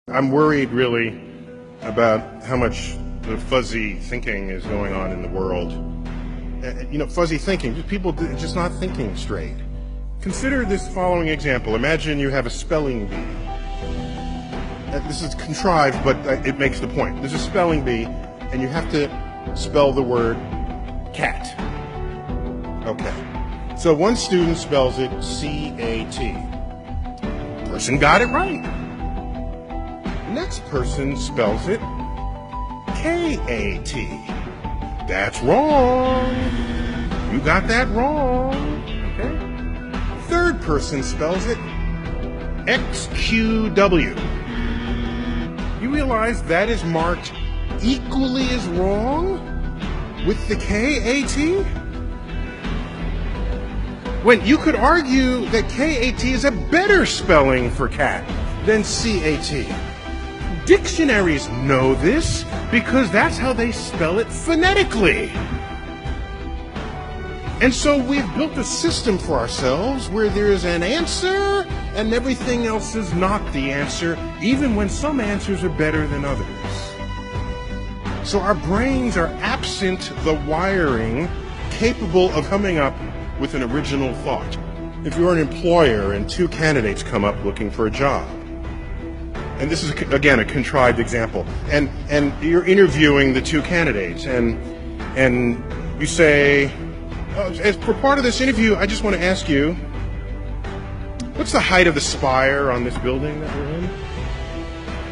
I'm worried really about how much the fuzzy thinking is going on in the world. Fuzzy thinking, people just not thinking straight. Consider this following example. Imagine you have a spelling bee. This is contrived, but it makes the point. There's a spelling bee, and you have to spell the word cat. Okay. So one student spells it C-A-T. Person got it right. Next person spells it K-A-T. That's wrong. You got that wrong. Okay. Third person spells it X-Q-W. You realize that is marked equally as wrong with the K-A-T? When you could argue that K-A-T is a better spelling for cat than C-A-T. Dictionaries know this because that's how they spell it phonetically. And so we've built a system for ourselves where there is an answer and everything else is not the answer, even when some answers are better than others. So our brains are absent the wiring capable of coming up with an original thought. If you're an employer and two candidates come up looking for a job, and this is, again, a contrived example, and you're interviewing the two candidates, and you say, as for part of this interview, I just want to ask you, what's the height of the spire on this building that we're in?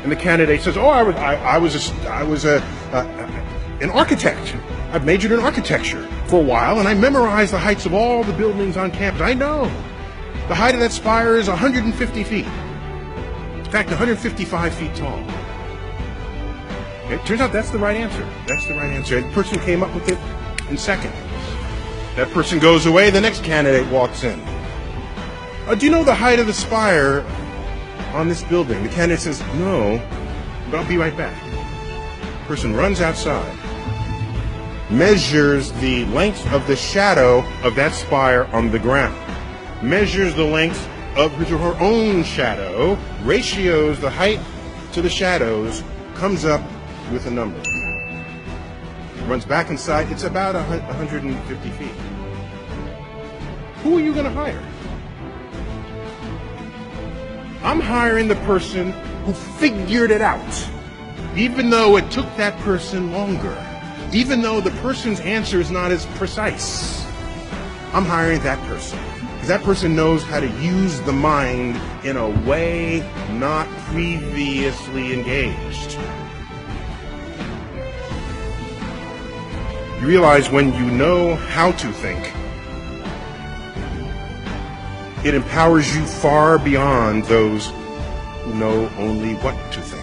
And the candidate says, I was an architect. I've majored in architecture for a while, and I memorized the heights of all the buildings on campus. I know the height of that spire is 150 feet. In fact, 155 feet tall. It turns out that's the right answer. That's the right answer. And the person came up with it in seconds. That person goes away, the next candidate walks in. Do you know the height of the spire on this building? The candidate says, no, but I'll be right back. The person runs outside, measures the length of the shadow of that spire on the ground, measures the length of his or her own shadow, ratios the height to the shadows, comes up with a number. Runs back inside, it's about 150 feet. Who are you going to hire? I'm hiring the person who figured it out, even though it took that person longer, even though the person's answer is not as precise. I'm hiring that person. Because that person knows how to use the mind in a way not previously engaged. You realize when you know how to think, it empowers you far beyond those who know only what to think.